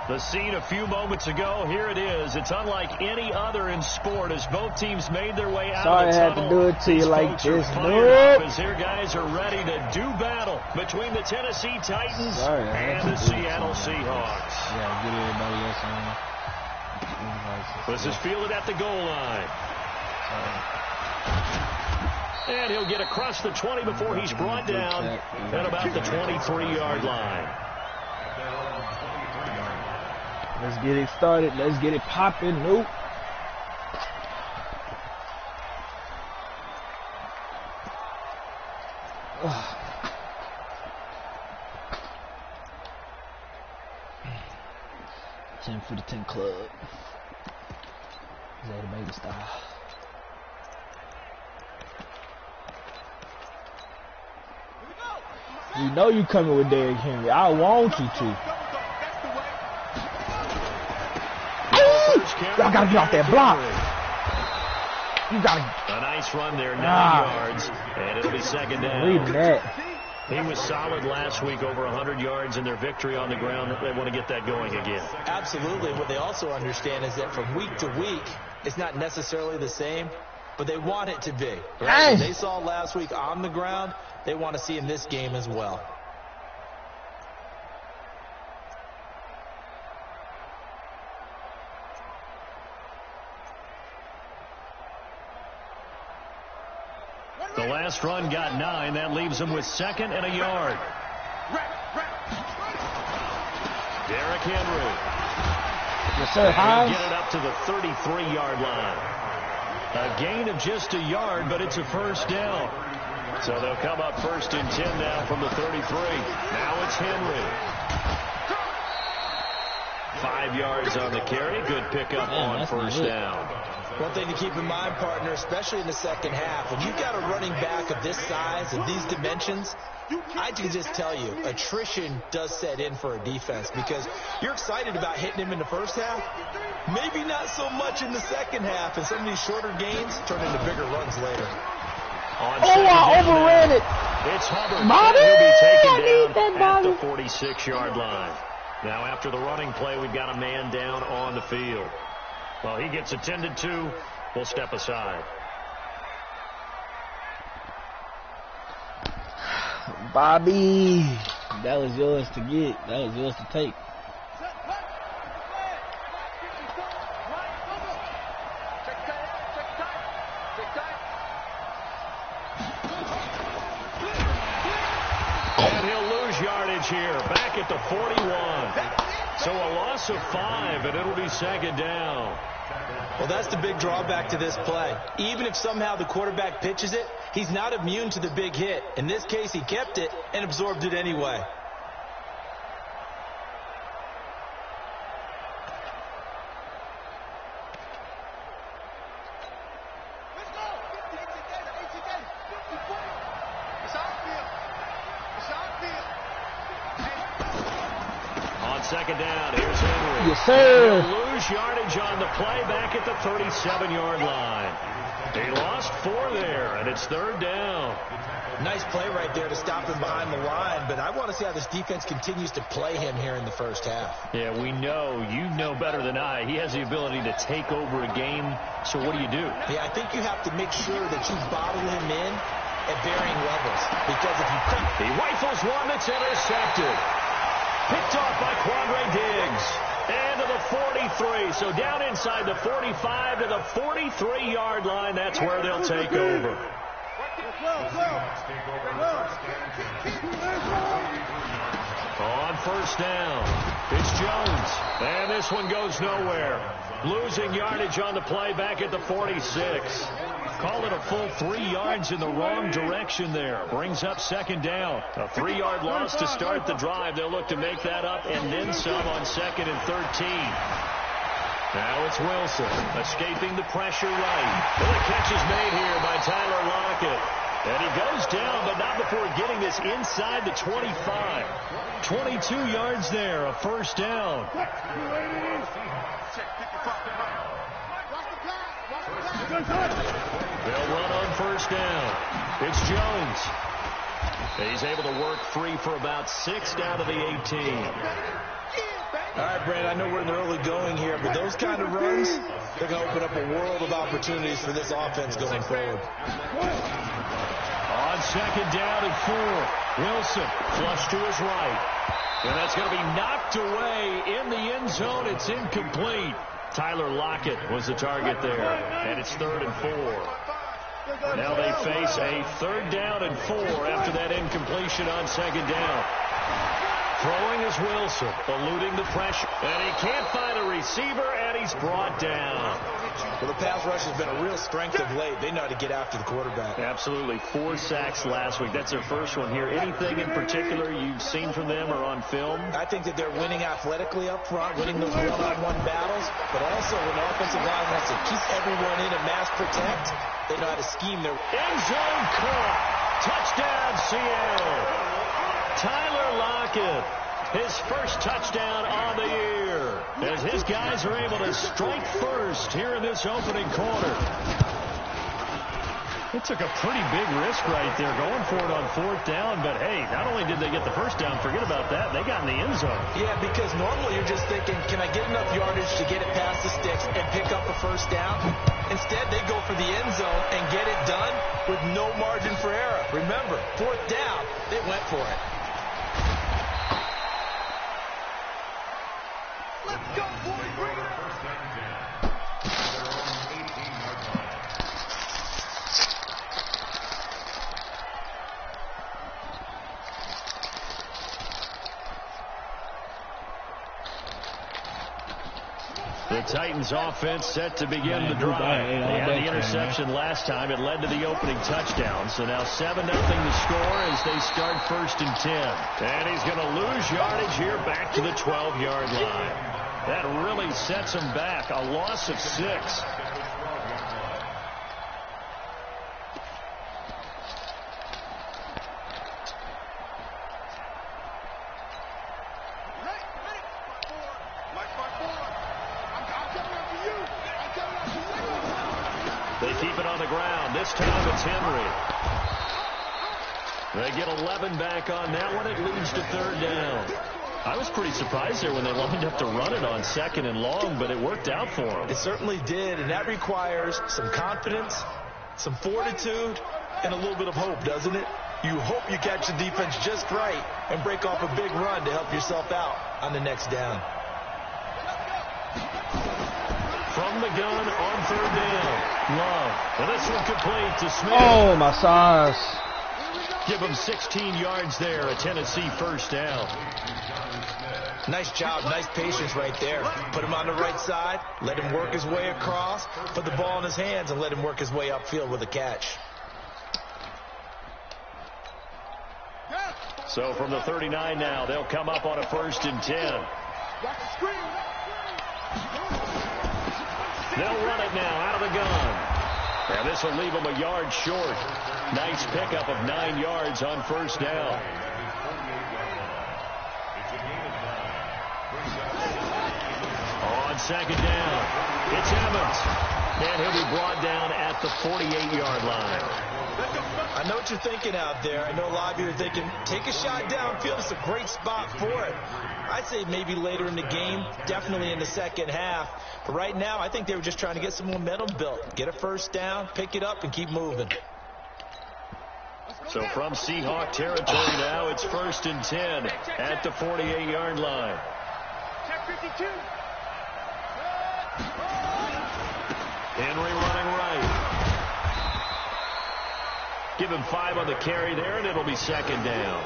The scene a few moments ago, here it is. It's unlike any other in sport as both teams made their way out of the tunnel. Sorry I had to do it to you like this. Nope. As their guys are ready to do battle between the Tennessee Titans and the Seattle Seahawks. Yeah, get everybody else on. This is fielded at the goal line. And he'll get across the 20 before he's brought down at about the 23-yard line. Let's get it started. Let's get it popping. Nope. Ten for the 10 club. Is that a mega style? You know you coming with Derrick Henry. I want you to. Y'all gotta get off that block. You gotta. A nice run there, 9 yards, and it'll be second down. Reading that. He was solid last week, over 100 yards in their victory on the ground. They want to get that going again. Absolutely. What they also understand is that from week to week, it's not necessarily the same, but they want it to be. Right? What they saw last week on the ground, they want to see in this game as well. The last run got 9. That leaves him with second and a yard. Derrick Henry. Yes, sir. He'll get it up to the 33-yard line. A gain of just a yard, but it's a first down. So they'll come up first and 10 now from the 33. Now it's Henry. 5 yards on the carry. Good pickup on first down. One thing to keep in mind, partner, especially in the second half, when you've got a running back of this size and these dimensions, I can just tell you, attrition does set in for a defense because you're excited about hitting him in the first half. Maybe not so much in the second half, and some of these shorter gains turn into bigger runs later. I overran it. It's Hubbard. Bobby, He'll be taken down at the 46-yard line. Now, after the running play, we've got a man down on the field. Well, he gets attended to. We'll step aside. Bobby, that was yours to get. That was yours to take. And he'll lose yardage here. Back at the 41. So a loss of 5, and it'll be second down. Well, that's the big drawback to this play. Even if somehow the quarterback pitches it, he's not immune to the big hit. In this case, he kept it and absorbed it anyway. Second down, here's Henry. Yes, sir. He'll lose yardage on the play back at the 37-yard line. He lost 4 there, and it's third down. Nice play right there to stop him behind the line, but I want to see how this defense continues to play him here in the first half. Yeah, we know, you know better than I, he has the ability to take over a game, so what do you do? Yeah, I think you have to make sure that you bottle him in at varying levels, because if you cut... He rifles one that's intercepted. Picked off by Quandre Diggs. And to the 43. So down inside the 45 to the 43-yard line. That's where they'll take over. On first down, it's Jones. And this one goes nowhere. Losing yardage on the play back at the 46. Call it a full 3 yards in the wrong direction there. Brings up second down. A 3-yard loss to start the drive. They'll look to make that up and then some on second and 13. Now it's Wilson escaping the pressure right. Well, the catch is made here by Tyler Lockett. And he goes down, but not before getting this inside the 25. 22 yards there, a first down. They'll run on first down. It's Jones. He's able to work free for about 6 down to the 18. All right, Brandon, I know we're in the early going here, but those kind of runs, they're going to open up a world of opportunities for this offense going forward. On second down and 4, Wilson flush to his right. And that's going to be knocked away in the end zone. It's incomplete. Tyler Lockett was the target there, and it's 3rd and 4. Now they face a 3rd down and 4 after that incompletion on second down. Throwing is Wilson, eluding the pressure. And he can't find a receiver, and he's brought down. Well, the pass rush has been a real strength of late. They know how to get after the quarterback. Absolutely. 4 sacks last week. That's their first one here. Anything in particular you've seen from them or on film? I think that they're winning athletically up front, winning those one-on-one battles, but also when the offensive line has to keep everyone in and mass protect, they know how to scheme their end zone caught. Touchdown, Seattle. Tyler Lockett, his first touchdown on the year, as his guys are able to strike first here in this opening quarter. They took a pretty big risk right there going for it on 4th down, but hey, not only did they get the first down, forget about that, they got in the end zone. Yeah, because normally you're just thinking, can I get enough yardage to get it past the sticks and pick up a first down? Instead, they go for the end zone and get it done with no margin for error. Remember, 4th down, they went for it. Let's go, boys. Bring it up. The Titans offense set to begin the drive. They had the interception last time. It led to the opening touchdown. So now 7-0 the score as they start 1st and 10. And he's going to lose yardage here back to the 12-yard line. That really sets him back. A loss of 6. They keep it on the ground. This time it's Henry. They get 11 back on that one. It leads to 3rd down. I was pretty surprised there when they lined up to run it on 2nd and long, but it worked out for them. It certainly did, and that requires some confidence, some fortitude, and a little bit of hope, doesn't it? You hope you catch the defense just right and break off a big run to help yourself out on the next down. From the gun on 3rd down. Love. And this one complete to Smith. Oh, my size. Give him 16 yards there. A Tennessee 1st down. Nice job. Nice patience right there. Put him on the right side. Let him work his way across. Put the ball in his hands and let him work his way upfield with a catch. So from the 39 now, they'll come up on a 1st and 10. They'll run it now out of the gun. And this will leave them a yard short. Nice pickup of 9 yards on 1st down. On 2nd down, it's Evans. And he'll be brought down at the 48-yard line. I know what you're thinking out there. I know a lot of you are thinking, take a shot downfield. It's a great spot for it. I'd say maybe later in the game, definitely in the second half. But right now, I think they were just trying to get some momentum built. Get a 1st down, pick it up, and keep moving. So from Seahawk territory now, it's 1st and 10 at the 48-yard line. Henry running right. Give him 5 on the carry there, and it'll be 2nd down.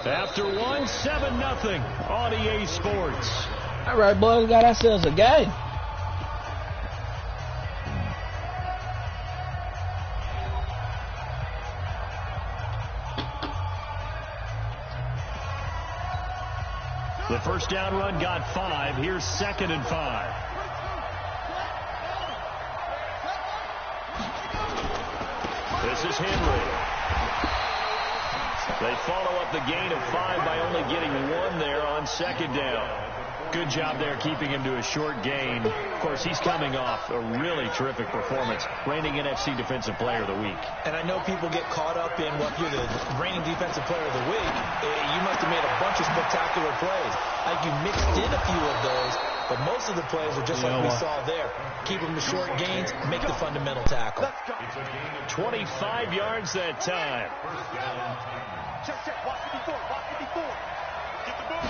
After 1, 7-0 on EA Sports. All right, boys, got ourselves a game. The 1st down run got 5. Here's 2nd and 5. This is Henry. They follow up the gain of 5 by only getting 1 there on second down. Good job there keeping him to a short gain. Of course, he's coming off a really terrific performance, reigning NFC Defensive Player of the Week. And I know people get caught up in what you're the reigning Defensive Player of the Week. You must have made a bunch of spectacular plays. I think you mixed in a few of those, but most of the plays are just like we saw there. Keep them to short gains, make the fundamental tackle. 25 yards that time. Check. Watch 54. Get the ball.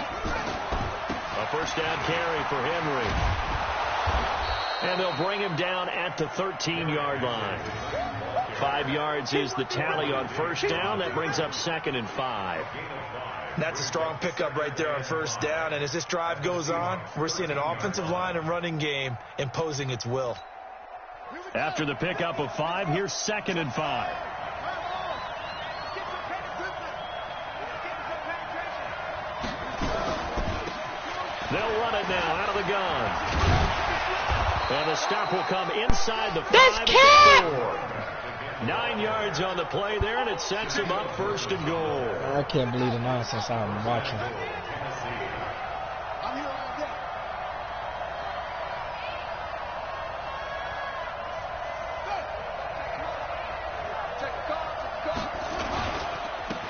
A first down carry for Henry. And they'll bring him down at the 13-yard line. 5 yards is the tally on first down. That brings up 2nd and 5. That's a strong pickup right there on first down. And as this drive goes on, we're seeing an offensive line and running game imposing its will. After the pickup of 5, here's 2nd and 5. They'll run it now out of the gun. And the stop will come inside the 5 at the 4. 9 yards on the play there, and it sets him up 1st and goal. I can't believe the nonsense I'm watching.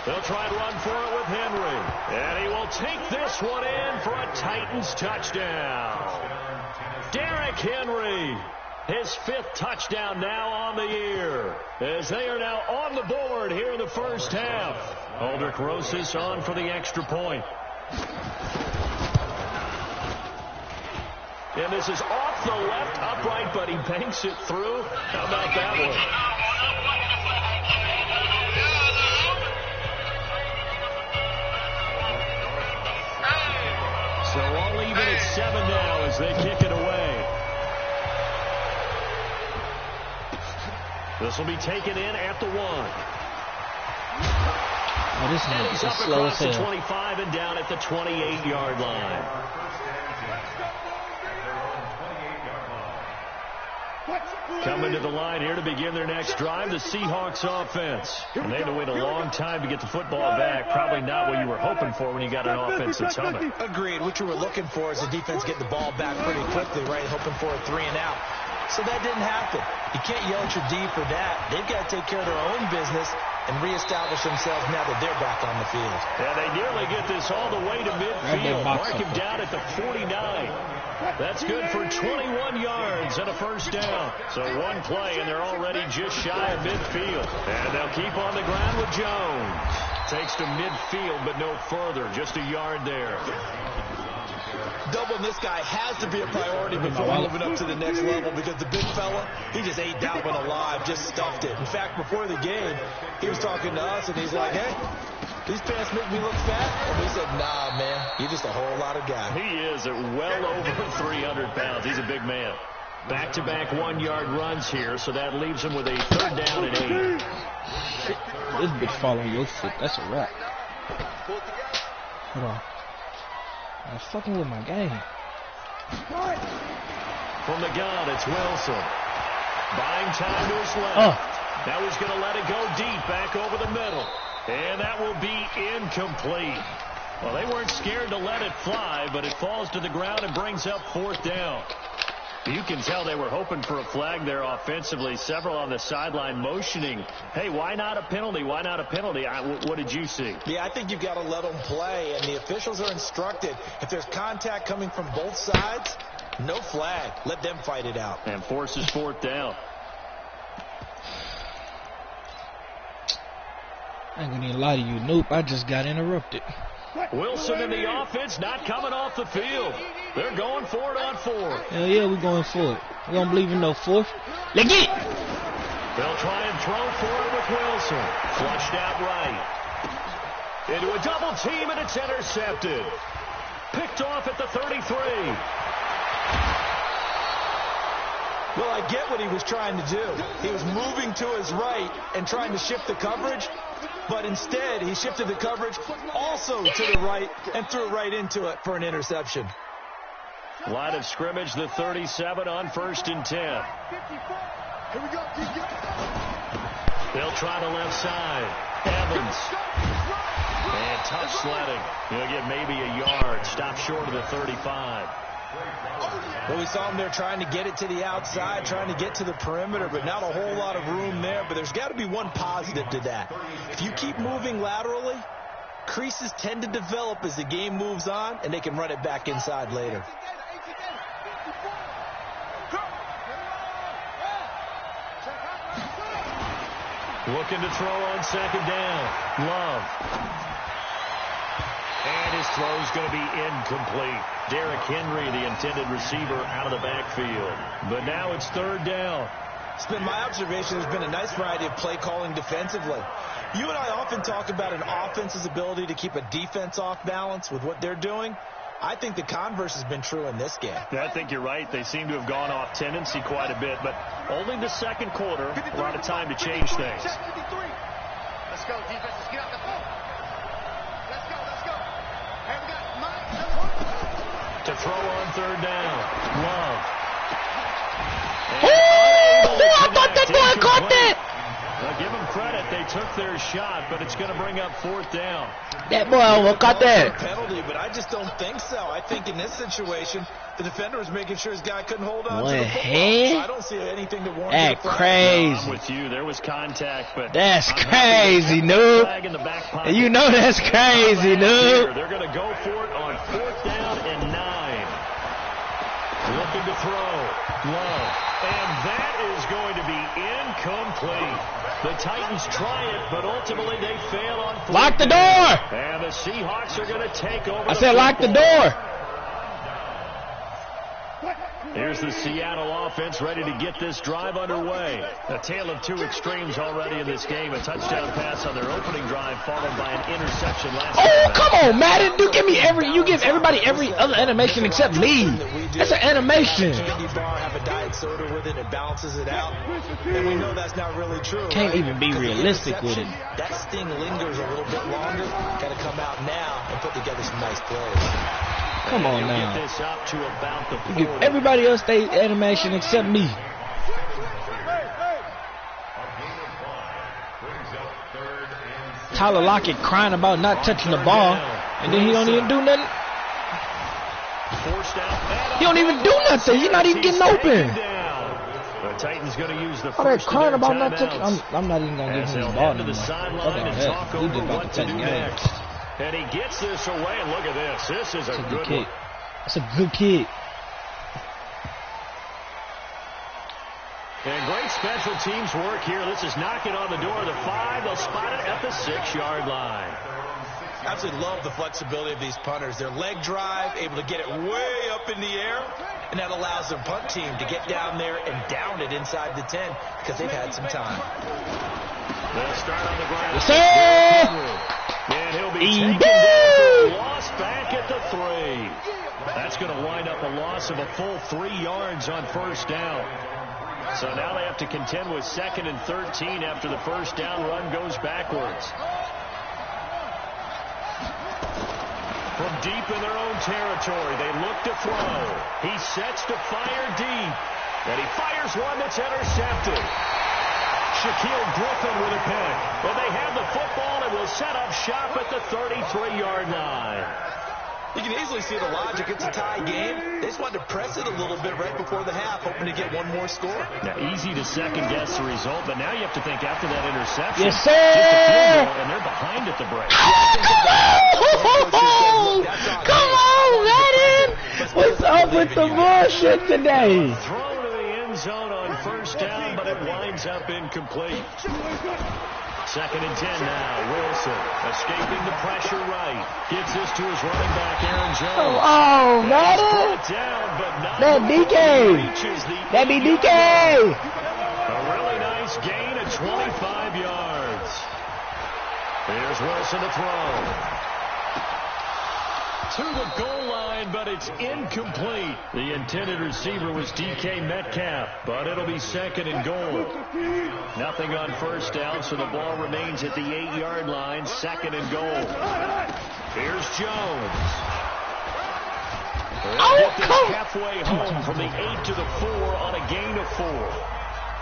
They'll try to run for it with Henry. And he will take this one in for a Titans touchdown. Derrick Henry, his 5th touchdown now on the year, as they are now on the board here in the first half. Aldrich Rosas on for the extra point. And this is off the left upright, but he banks it through. How about that one? So all even at 7 now as they kick it away. This will be taken in at the 1. Oh, this is slow as hell. He's up across the 25 and down at the 28-yard line. Coming to the line here to begin their next drive, the Seahawks offense. And they had to wait a long time to get the football back. Probably not what you were hoping for when you got an offense that's humming. Agreed. What you were looking for is the defense getting the ball back pretty quickly, right? Hoping for a 3 and out. So that didn't happen. You can't yell at your D for that. They've got to take care of their own business and reestablish themselves now that they're back on the field. And they nearly get this all the way to midfield. Mark him down at the 49. That's good for 21 yards and a first down. So 1 play, and they're already just shy of midfield. And they'll keep on the ground with Jones. Takes to midfield, but no further. Just a yard there. Doubling this guy has to be a priority before moving up to the next level, because the big fella, he just ate that one alive, just stuffed it. In fact, before the game, he was talking to us, and he's like, hey, these pants make me look fat? And we said, nah, man, you're just a whole lot of guy. He is at well over 300 pounds. He's a big man. Back-to-back 1-yard runs here, so that leaves him with a 3rd down and 8. This bitch fall on your foot. That's a wrap. Hold on. I'm fucking with my game. From the gun, it's Wilson. Buying time to his left. Now he's going to let it go deep back over the middle. And that will be incomplete. Well, they weren't scared to let it fly, but it falls to the ground and brings up 4th down. You can tell they were hoping for a flag there offensively. Several on the sideline motioning, hey, why not a penalty? Why not a penalty? What did you see? Yeah, I think you've got to let them play, and the officials are instructed. If there's contact coming from both sides, no flag. Let them fight it out. And forces 4th down. I ain't gonna even lie to you. Nope, I just got interrupted. Wilson in the offense, not coming off the field. They're going for it on 4th. Hell yeah, we're going for it. We don't believe in no 4th. Let's get it. They'll try and throw for it with Wilson. Flushed out right. Into a double team, and it's intercepted. Picked off at the 33. Well, I get what he was trying to do. He was moving to his right and trying to shift the coverage, but instead he shifted the coverage also to the right and threw right into it for an interception. Line of scrimmage, the 37 on 1st and 10. Here we go. They'll try the left side. Evans And tough sledding. He'll get maybe a yard. Stop short of the 35. Well, we saw him there trying to get it to the outside, trying to get to the perimeter, but not a whole lot of room there. But there's got to be one positive to that. If you keep moving laterally, creases tend to develop as the game moves on, and they can run it back inside later. Looking to throw on second down. Love. And his throw's going to be incomplete. Derrick Henry, the intended receiver, out of the backfield. But now it's third down. It's been my observation there's been a nice variety of play calling defensively. You and I often talk about an offense's ability to keep a defense off balance with what they're doing. I think the converse has been true in this game. I think you're right. They seem to have gone off tendency quite a bit, but only the second quarter, a lot of time to change things. Let's go, defense. Let's get out the field. Let's go. Hey, we got Mike. To throw on third down. Love. I thought that boy caught that. Well, give them credit. They took their shot, but it's going to bring up fourth down. That boy almost caught that. Penalty, but I just don't think so. I think in this situation, the defender was making sure his guy couldn't hold on to the football. I don't see anything to warrant. That crazy. I'm with you. There was contact, but that's crazy, noob. And you know that's crazy, noob. They're going to go for it on fourth down and 9. Looking to throw. Love. And that is going to be incomplete. The Titans try it, but ultimately they fail on fourth. Lock the door. And the Seahawks are going to take over. I said lock the door. Here's the Seattle offense ready to get this drive underway. A tale of two extremes already in this game. A touchdown pass on their opening drive followed by an interception last time. Oh, come on, Madden. You give everybody every other animation except me. That's an animation. Have a diet soda with it, it balances it out. And we know that's not really true. Can't even be realistic with it. That sting lingers a little bit longer. Got to come out now and put together some nice plays. Come on now. Get this up to about the 40. You give everybody else their animation except me. Tyler Lockett crying about not touching the ball, and then he don't even do nothing. He don't even do nothing. He's not even getting open. The Titans going to use the Oh, they're first crying of their about not touching. timeouts. I'm not even going to give him the ball to the anymore. sideline and talk He just over about what to to take do the game. next. And he gets this away. And look at this. This is a good kick. one. That's a good kick. And great special teams work here. This is knocking on the door of the 5. They'll spot it at the 6-yard line. Absolutely love the flexibility of these punters. Their leg drive, able to get it way up in the air, and that allows their punt team to get down there and down it inside the 10 because they've had some time. They'll start on the ground. Yes, sir. And he'll be taken down for a loss back at the 3. That's going to wind up a loss of a full 3 yards on first down. So now they have to contend with 2nd and 13 after the first down run goes backwards. From deep in their own territory, they look to throw. He sets to fire deep. And he fires one that's intercepted. Shaquille Griffin with a pick. And they have the football and will set up shop at the 33-yard line. You can easily see the logic. It's a tie game. They just wanted to press it a little bit right before the half, hoping to get one more score. Now, easy to second-guess the result, but now you have to think after that interception. Yes, sir. Just a field goal, and they're behind at the break. Come on, Madden. What's up with the bullshit today? Throw to the end zone on first down, but it winds up incomplete. 2nd and 10 now. Wilson escaping the pressure right. Gets this to his running back, Aaron Jones. Oh, Madden. That DK. That be DK. A really nice gain of 25 yards. Here's Wilson to throw. To the goal line, but it's incomplete. The intended receiver was DK Metcalf, but it'll be 2nd and goal. Nothing on first down, so the ball remains at the 8-yard line, 2nd and goal. Here's Jones. They'll get this halfway home from the 8 to the 4 on a gain of 4.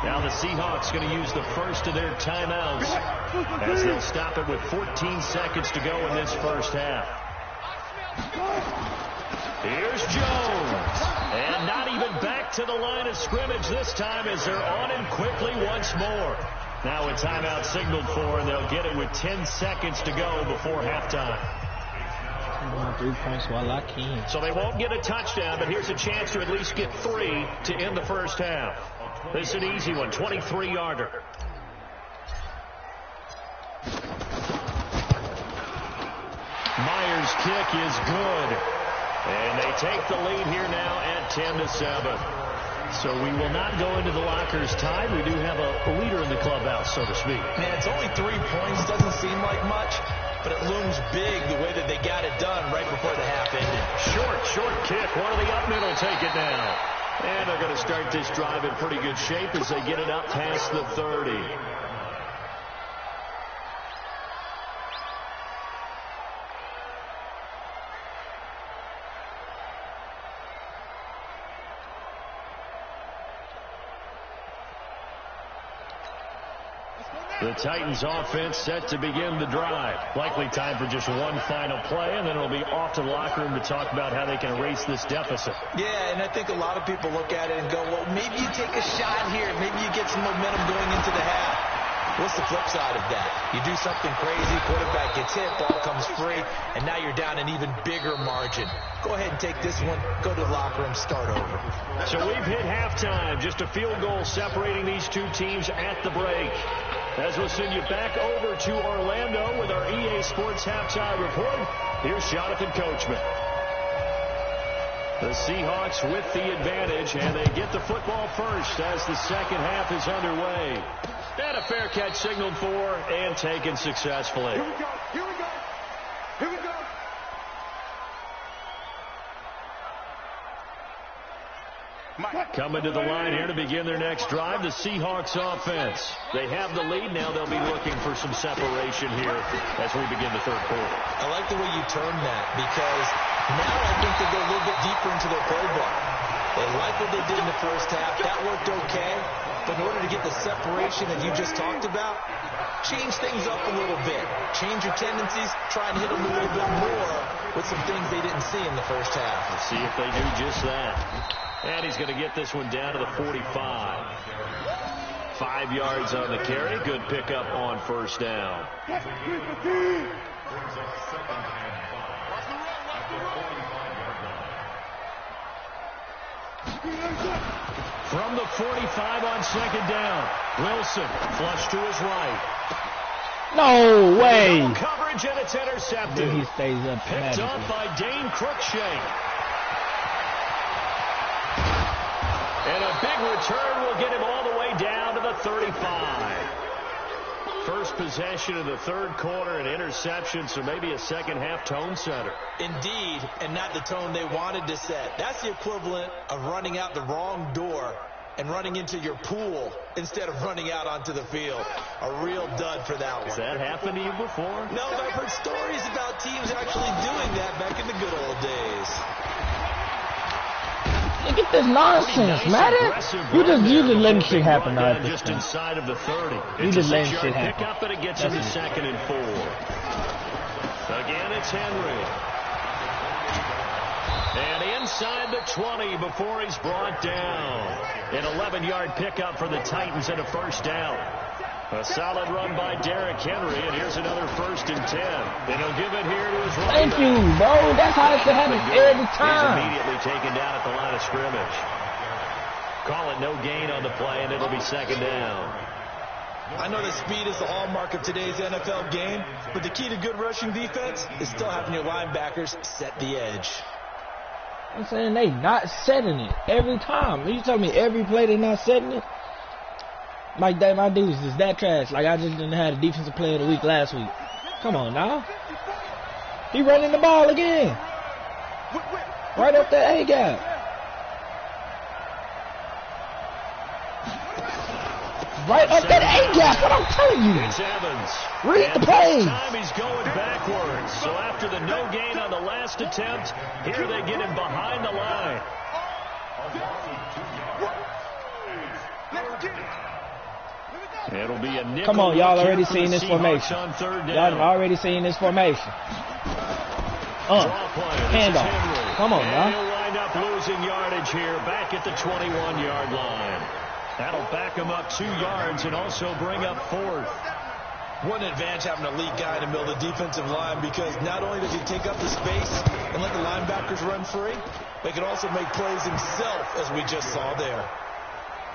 Now the Seahawks going to use the first of their timeouts as they'll stop it with 14 seconds to go in this first half. Here's Jones. And not even back to the line of scrimmage this time as they're on him quickly once more. Now a timeout signaled for, and they'll get it with 10 seconds to go before halftime. 3 points while I can. So they won't get a touchdown, but here's a chance to at least get 3 to end the first half. This is an easy one, 23-yarder. Myers' kick is good. And they take the lead here now at 10-7. So we will not go into the lockers tied. We do have a leader in the clubhouse, so to speak. Man, it's only 3 points. Doesn't seem like much, but it looms big the way that they got it done right before the half ended. Short kick. One of the up middle take it now. And they're going to start this drive in pretty good shape as they get it up past the 30. The Titans offense set to begin the drive. Likely time for just one final play, and then it'll be off to the locker room to talk about how they can erase this deficit. Yeah, and I think a lot of people look at it and go, well, maybe you take a shot here. Maybe you get some momentum going into the half. What's the flip side of that? You do something crazy, quarterback gets hit, ball comes free, and now you're down an even bigger margin. Go ahead and take this one, go to the locker room, start over. So we've hit halftime. Just a field goal separating these two teams at the break. As we'll send you back over to Orlando with our EA Sports Halftime Report, here's Jonathan Coachman. The Seahawks with the advantage, and they get the football first as the second half is underway. And a fair catch signaled for and taken successfully. Here we go. Here we go. Here we go. Coming to the line here to begin their next drive, the Seahawks offense. They have the lead. Now they'll be looking for some separation here as we begin the third quarter. I like the way you term that because now I think they go a little bit deeper into their playbook. They like what they did in the first half. That worked okay. But in order to get the separation that you just talked about, change things up a little bit. Change your tendencies. Try and hit them a little bit more with some things they didn't see in the first half. Let's see if they do just that. And he's going to get this one down to the 45. 5 yards on the carry. Good pickup on first down. From the 45 on second down, Wilson flush to his right. No way. No coverage, and it's intercepted. Then he stays up. Picked up by Dane Cruikshank. And a big return will get him all the way down to the 35. First possession of the third quarter, an interception, so maybe a second half tone setter. Indeed, and not the tone they wanted to set. That's the equivalent of running out the wrong door and running into your pool instead of running out onto the field. A real dud for that one. Has that happened to you before? No, but I've heard stories about teams actually doing that back in the good old days. Look at this nonsense, man. You just letting shit happen now. Just inside of the 30. You just letting shit happen. Pick up, and it gets into 2nd and 4. Again, it's Henry. And inside the 20 before he's brought down. An 11-yard pickup for the Titans and a first down. A solid run by Derrick Henry, and here's another 1st and 10. And he'll give it here to his running back. Thank you, bro. That's how it should happen every time. He's immediately taken down at the line of scrimmage. Call it no gain on the play, and it'll be 2nd down. I know that speed is the hallmark of today's NFL game, but the key to good rushing defense is still having your linebackers set the edge. I'm saying they not setting it every time. You tell me every play they not setting it? Like that, my dudes is that trash. Like I just didn't have the defensive player of the week last week. Come on now. He running the ball again. Right up that A gap. Right up that A gap. What I'm telling you. It's Evans. Read the play. This time he's going backwards. So after the no gain on the last attempt, here they get him behind the line. It'll be a nickel. Come on, y'all already for seen the this Seahawks formation. on third down. Y'all already seen this formation. Handoff. Come on, and y'all. he'll wind up losing yardage here back at the 21-yard line. That'll back him up 2 yards and also bring up 4th. What an advantage having an elite guy in the middle of the defensive line, because not only does he take up the space and let the linebackers run free, but he can also make plays himself, as we just saw there.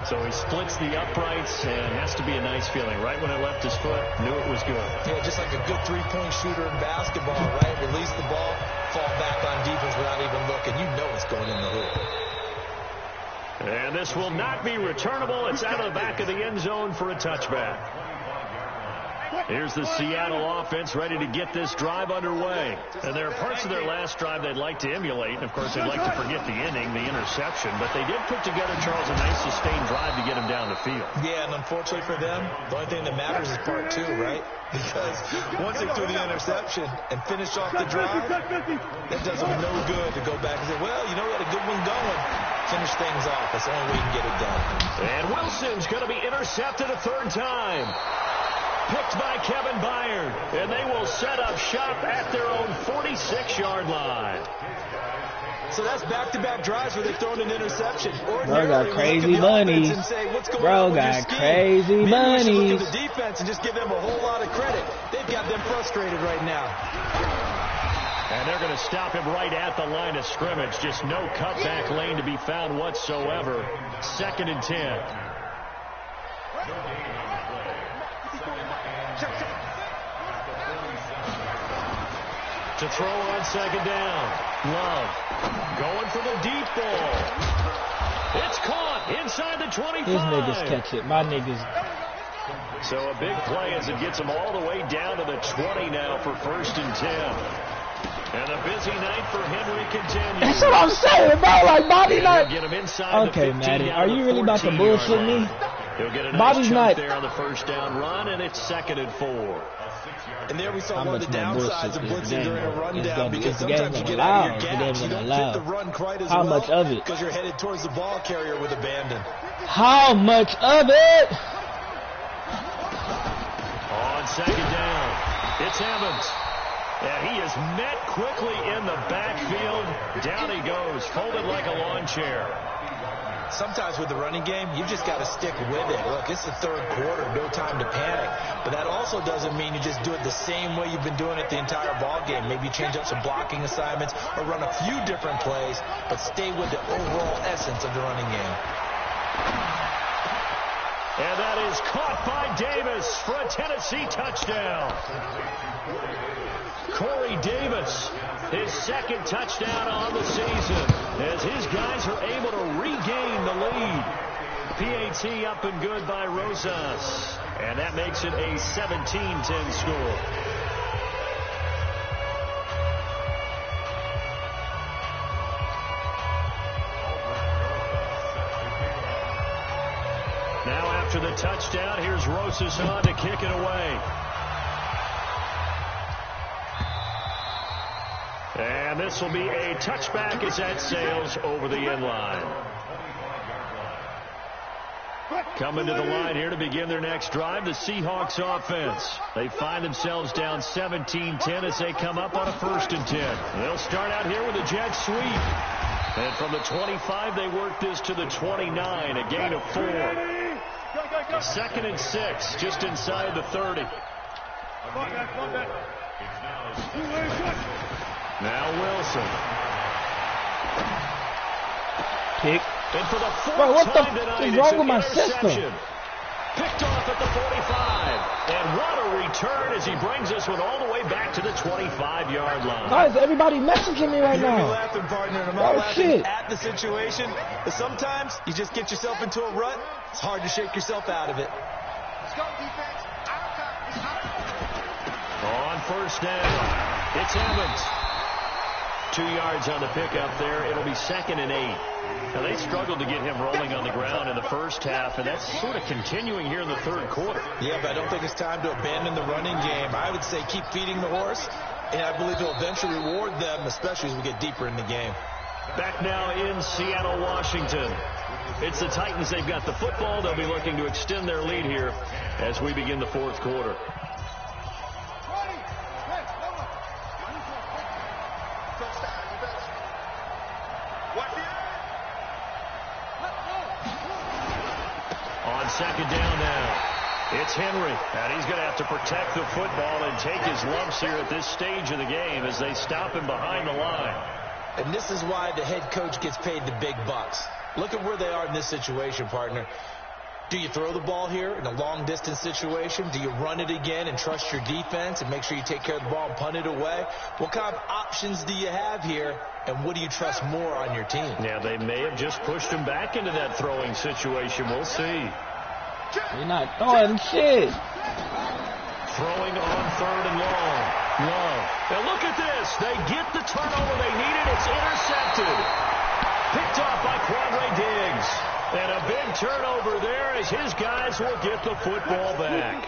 So he splits the uprights, and it has to be a nice feeling. Right when it left his foot, knew it was good. Yeah, just like a good three-point shooter in basketball, right? Release the ball, fall back on defense without even looking. You know it's going in the hoop. And this will not be returnable. It's out of the back of the end zone for a touchback. Here's the Seattle offense ready to get this drive underway. And there are parts of their last drive they'd like to emulate. And, of course, they'd like to forget the inning, the interception. But they did put together, Charles, a nice sustained drive to get him down the field. Yeah, and unfortunately for them, the only thing that matters is part 2, right? Because once they threw the interception and finished off the drive, that does them no good to go back and say, well, you know, we had a good one going. Finish things off. That's the only way you can get it done. And Wilson's going to be intercepted a 3rd time. Picked by Kevin Byard, and they will set up shop at their own 46-yard line. So that's back-to-back drives where they've thrown an interception. Bro got crazy bunnies. Bro got crazy bunnies. Maybe we should look at the defense and just give them a whole lot of credit. They've got them frustrated right now. And they're going to stop him right at the line of scrimmage. Just no cutback lane to be found whatsoever. 2nd and 10. To throw on 2nd down. Love going for the deep ball. It's caught inside the 25. His niggas catch it. My niggas. So a big play as it gets them all the way down to the 20 now for 1st and 10. And a busy night for Henry continues. That's what I'm saying, bro. Like, Bobby not. Get him inside okay, the 15, Maddie. Are you really about to bullshit me? He'll get a nice Bobby's not there on the 1st down run, and it's 2nd and 4. And there we saw one of the downsides of blitzing during a rundown, because sometimes you get out of your gaps. You don't fit the run quite as well. How much of it? Because you're headed towards the ball carrier with abandon. How much of it? On 2nd down, it's Evans. And he is met quickly in the backfield. Down he goes, folded like a lawn chair. Sometimes with the running game, you just got to stick with it. Look, it's the 3rd quarter, no time to panic. But that also doesn't mean you just do it the same way you've been doing it the entire ball game. Maybe change up some blocking assignments or run a few different plays, but stay with the overall essence of the running game. And that is caught by Davis for a Tennessee touchdown. Corey Davis, his 2nd touchdown on the season, as his guys are able to regain the lead. PAT up and good by Rosas, and that makes it a 17-10 score. Now after the touchdown, here's Rosas on to kick it away. And this will be a touchback as that sails over the end line. Coming to the line here to begin their next drive, the Seahawks offense. They find themselves down 17-10 as they come up on a 1st and 10. They'll start out here with a jet sweep. And from the 25, they work this to the 29, a gain of 4. 2nd and 6, just inside the 30. Now Wilson. Pick. And for the 4th Bro, what time the tonight, f is wrong with my interception. system? Picked off at the 45. And what a return as he brings this one all the way back to the 25-yard line. Guys, everybody messaging me right now. You're laughing, partner, and I'm not laughing shit. at the situation. But sometimes you just get yourself into a rut. It's hard to shake yourself out of it. Let's go, defense. On 1st down, it's Evans. 2 yards on the pickup there. It'll be 2nd and 8. Now, they struggled to get him rolling on the ground in the first half, and that's sort of continuing here in the 3rd quarter. Yeah, but I don't think it's time to abandon the running game. I would say keep feeding the horse, and I believe he'll eventually reward them, especially as we get deeper in the game. Back now in Seattle, Washington. It's the Titans. They've got the football. They'll be looking to extend their lead here as we begin the fourth quarter. On second down now. It's Henry, and he's going to have to protect the football and take his lumps here at this stage of the game as they stop him behind the line. And this is why the head coach gets paid the big bucks. Look at where they are in this situation, partner. Do you throw the ball here in a long-distance situation? Do you run it again and trust your defense and make sure you take care of the ball and punt it away? What kind of options do you have here, and what do you trust more on your team? Yeah, they may have just pushed him back into that throwing situation. We'll see. You're not throwing shit. Throwing on third and long. Love. And look at this. They get the turnover they needed. It's intercepted. Picked off by Quadre Diggs. And a big turnover there as his guys will get the football back.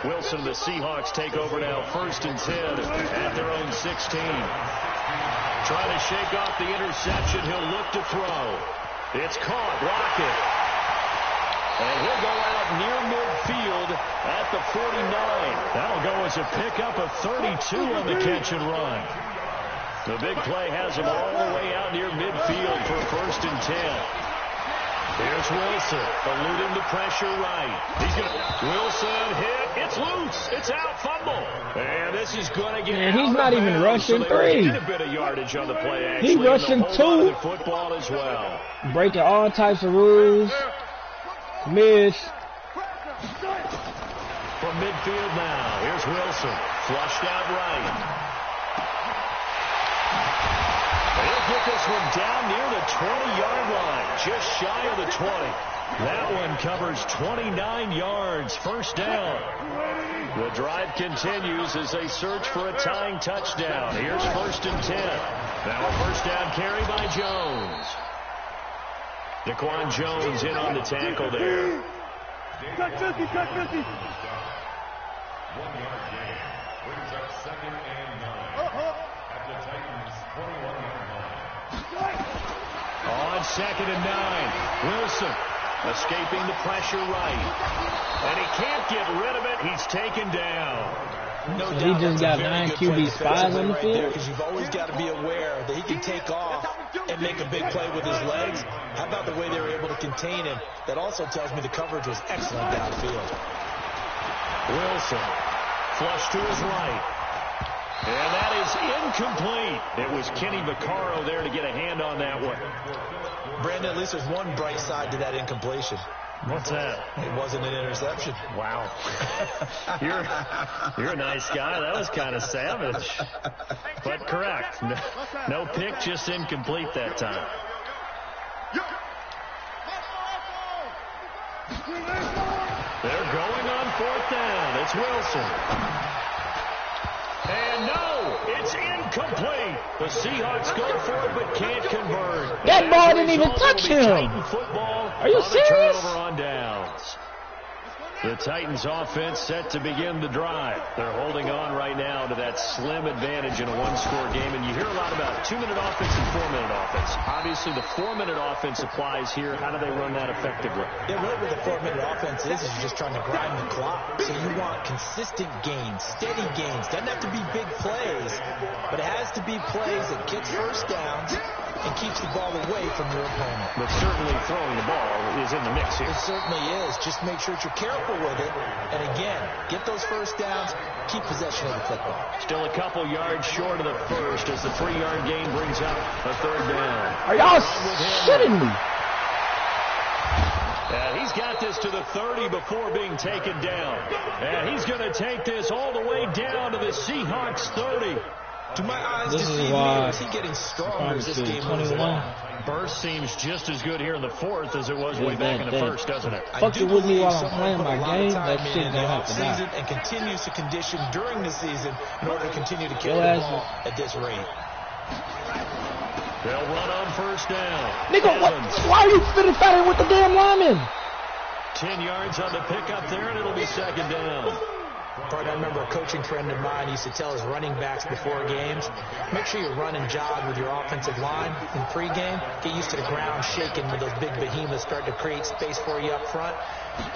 Wilson and the Seahawks take over now. 1st and 10 at their own 16. Trying to shake off the interception. He'll look to throw. It's caught. Lockett. And he'll go out near midfield at the 49. That'll go as a pickup of 32 on the catch and run. The big play has him all the way out near midfield for 1st and 10. Here's Wilson, eluding the pressure right. Wilson hit. It's loose. It's out. Fumble. And this is going to get out. He's not even rushing so 3. Get a bit of yardage on the play, actually. He's rushing 2. Football as well. Breaking all types of rules. Miss. From midfield now. Here's Wilson. Flushed out right. He'll get this one down near the 20-yard line. Just shy of the 20. That one covers 29 yards. 1st down. The drive continues as they search for a tying touchdown. Here's 1st and 10. Now a 1st down carry by Jones. Daquan Jones in on the tackle there. Cut 50, cut 50. 1 yard gain. Brings up 2nd and 9. At the Titans' 21-yard line. On 2nd and 9. Wilson escaping the pressure right. And he can't get rid of it. He's taken down. No So doubt he just got 9 QB spies on the field. Because you've always got to be aware that he can take off and make a big play with his legs. How about the way they were able to contain him? That also tells me the coverage was excellent downfield. Wilson, flush to his right. And that is incomplete. It was Kenny Vaccaro there to get a hand on that one. Brandon, at least there's one bright side to that incompletion. What's that? It wasn't an interception. Wow. You're a nice guy. That was kind of savage. But correct. No pick, just incomplete that time. They're going on 4th down. It's Wilson. And no, it's incomplete. The Seahawks go for it but can't convert. That ball didn't even touch him. Are you serious? Turnover on downs. The Titans offense set to begin the drive. They're holding on right now to that slim advantage in a one-score game. And you hear a lot about 2-minute offense and 4-minute offense. Obviously, the 4-minute offense applies here. How do they run that effectively? Yeah, really what the 4-minute offense is you're just trying to grind the clock. So you want consistent gains, steady gains. Doesn't have to be big plays, but it has to be plays that gets 1st downs and keeps the ball away from your opponent. But certainly throwing the ball is in the mix here. It certainly is. Just make sure that you're careful with it. And again, get those 1st downs, keep possession of the football. Still a couple yards short of the 1st as the 3-yard gain brings up a 3rd down. Are y'all shitting me? He's got this to the 30 before being taken down. And he's going to take this all the way down to the Seahawks 30. To my eyes, this is why he getting stronger as this game moves 21. along. Burst seems just as good here in the 4th as it was way back in the 1st, doesn't it? Fuck it with me while I'm playing my game. That shit don't have to die. And continues to condition during the season in order to continue to carry the ball at this rate. They'll run on 1st down. Nigga, why are you fighting with the damn lineman? 10 yards on the pickup there, and it'll be 2nd down. Partner, I remember a coaching friend of mine used to tell his running backs before games, make sure you run and jog with your offensive line in pregame. Get used to the ground shaking when those big behemoths start to create space for you up front.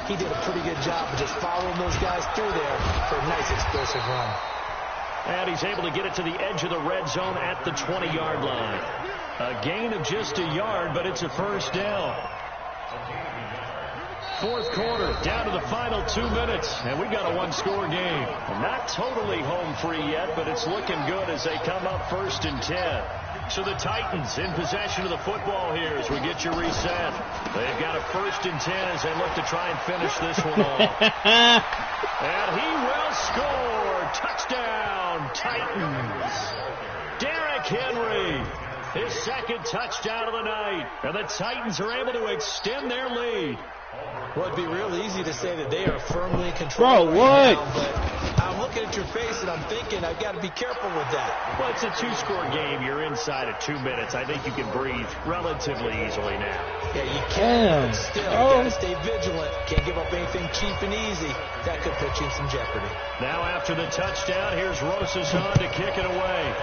He did a pretty good job of just following those guys through there for a nice explosive run. And he's able to get it to the edge of the red zone at the 20-yard line. A gain of just a yard, but it's a first down. Fourth quarter, down to the final 2 minutes, and we got a one-score game. Not totally home free yet, but it's looking good as they come up 1st and 10. So the Titans in possession of the football here as we get you reset. They've got a 1st and 10 as they look to try and finish this one off. And he will score. Touchdown, Titans. Derrick Henry, his second touchdown of the night. And the Titans are able to extend their lead. Well, it'd be real easy to say that they are firmly controlled right now, but I'm looking at your face and I'm thinking I've got to be careful with that. Well, it's a 2-score game. You're inside of 2 minutes. I think you can breathe relatively easily now. Yeah, you can. Still, you got to stay vigilant. Can't give up anything cheap and easy. That could put you in some jeopardy. Now after the touchdown, here's Rosas on to kick it away.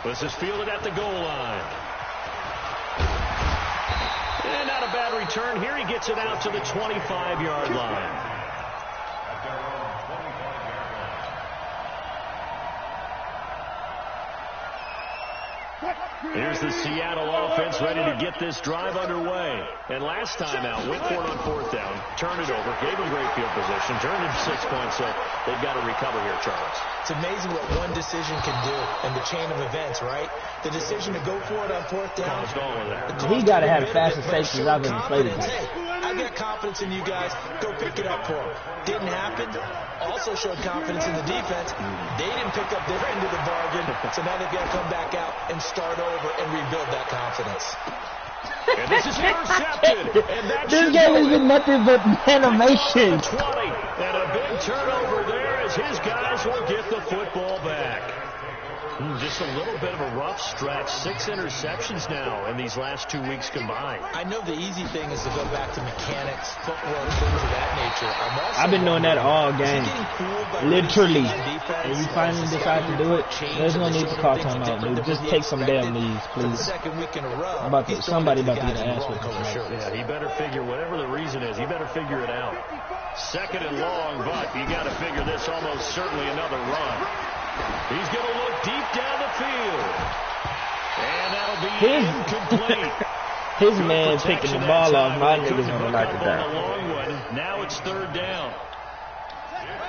This is fielded at the goal line. And not a bad return here. He gets it out to the 25-yard line. Here's the Seattle offense ready to get this drive underway. And last time out, went for it on 4th down, turned it over, gave them great field position, turned it 6 points, so they've got to recover here, Charles. It's amazing what one decision can do in the chain of events, right? The decision to go for it on 4th down. He got to have the fastest safeties I've ever played against. Hey, I got confidence in you guys. Go pick it up for him. Didn't happen. Also showed confidence in the defense. They didn't pick up their end of the bargain, so now they've got to come back out and start over and rebuild that confidence. And this is intercepted. And that this game has been nothing but animation. 20. And a big turnover there as his guys will get the football back. Just a little bit of a rough stretch. 6 interceptions now in these last 2 weeks combined. I know the easy thing is to go back to mechanics, footwork, things of that nature. I've been doing that all game. Literally. When you finally decide to do it, there's no need to call time out, dude. Just take some damn knees, please. Somebody about to get an ass with this. Yeah, he better figure, whatever the reason is, he better figure it out. 2nd and long, but you got to figure this almost certainly another run. He's going to look deep down the field. And that'll be incomplete. His man picking the ball off. My nigga's going to knock it down. Now it's 3rd down.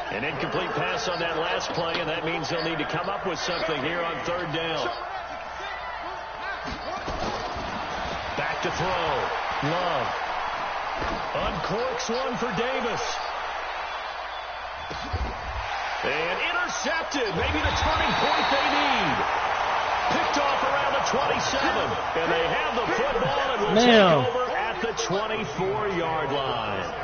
An incomplete pass on that last play, and that means they'll need to come up with something here on 3rd down. Back to throw. Love. Uncorks one for Davis. And intercepted. Maybe the turning point they need. Picked off around the 27. And they have the football and will take over at the 24-yard line.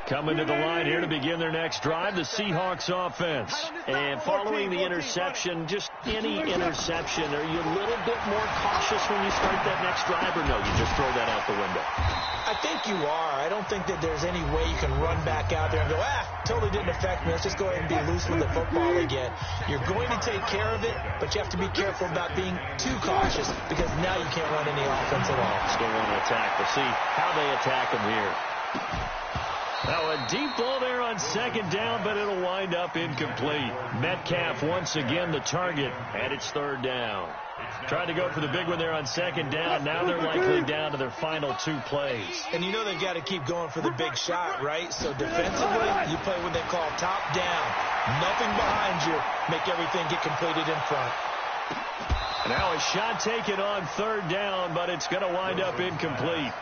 Coming to the line here to begin their next drive, the Seahawks offense. And following the interception, just any interception, are you a little bit more cautious when you start that next drive, or no, you just throw that out the window? I think you are. I don't think that there's any way you can run back out there and go, totally didn't affect me. Let's just go ahead and be loose with the football again. You're going to take care of it, but you have to be careful about being too cautious because now you can't run any offense at all. Still want to attack. We'll see how they attack them here. Now a deep ball there on 2nd down, but it'll wind up incomplete. Metcalf once again the target, and it's 3rd down. Tried to go for the big one there on 2nd down. Now they're likely down to their final 2 plays. And you know they've got to keep going for the big shot, right? So defensively, you play what they call top down. Nothing behind you. Make everything get completed in front. Now a shot taken on 3rd down, but it's going to wind up incomplete.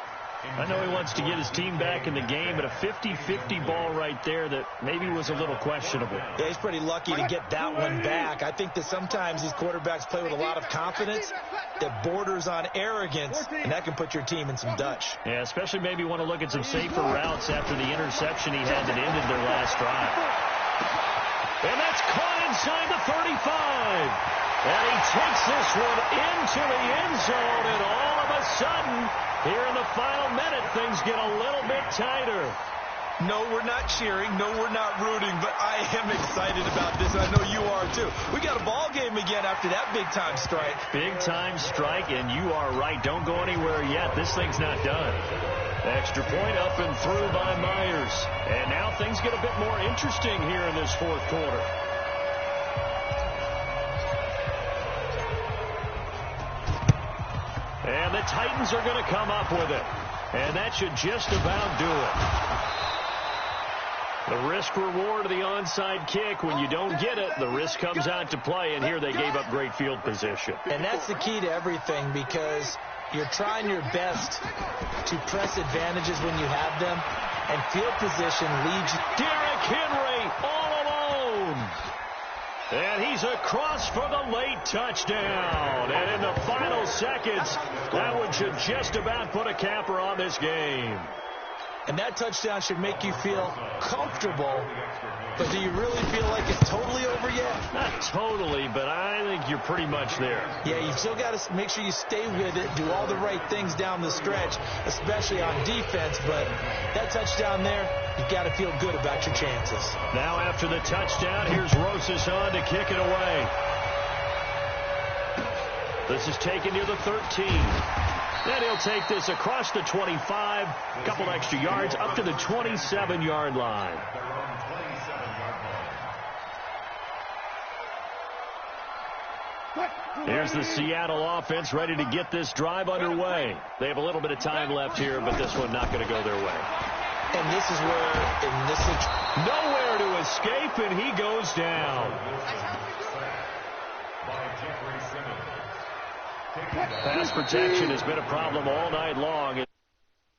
I know he wants to get his team back in the game, but a 50-50 ball right there that maybe was a little questionable. Yeah, he's pretty lucky to get that one back. I think that sometimes these quarterbacks play with a lot of confidence that borders on arrogance, and that can put your team in some Dutch. Yeah, especially maybe want to look at some safer routes after the interception he had that ended their last drive. And that's caught inside the 35. And he takes this one into the end zone. And all of a sudden, here in the final minute, things get a little bit tighter. No, we're not cheering. No, we're not rooting. But I am excited about this. I know you are, too. We got a ball game again after that big-time strike. Big-time strike, and you are right. Don't go anywhere yet. This thing's not done. Extra point up and through by Myers. And now things get a bit more interesting here in this fourth quarter. And the Titans are going to come up with it. And that should just about do it. The risk-reward of the onside kick, when you don't get it, the risk comes out to play, and here they gave up great field position. And that's the key to everything, because you're trying your best to press advantages when you have them, and field position leads you. Derrick Henry all alone. And he's across for the late touchdown. And in the final seconds, that one should just about put a capper on this game. And that touchdown should make you feel comfortable. But do you really feel like it's totally over yet? Not totally, but I think you're pretty much there. Yeah, you've still got to make sure you stay with it, do all the right things down the stretch, especially on defense. But that touchdown there, you've got to feel good about your chances. Now after the touchdown, here's Rosas on to kick it away. This is taken near the 13. Then he'll take this across the 25, a couple extra yards, up to the 27-yard line. Here's the Seattle offense ready to get this drive underway. They have a little bit of time left here, but this one not going to go their way. And this is where, in this situation, nowhere to escape, and he goes down. Pass protection has been a problem all night long.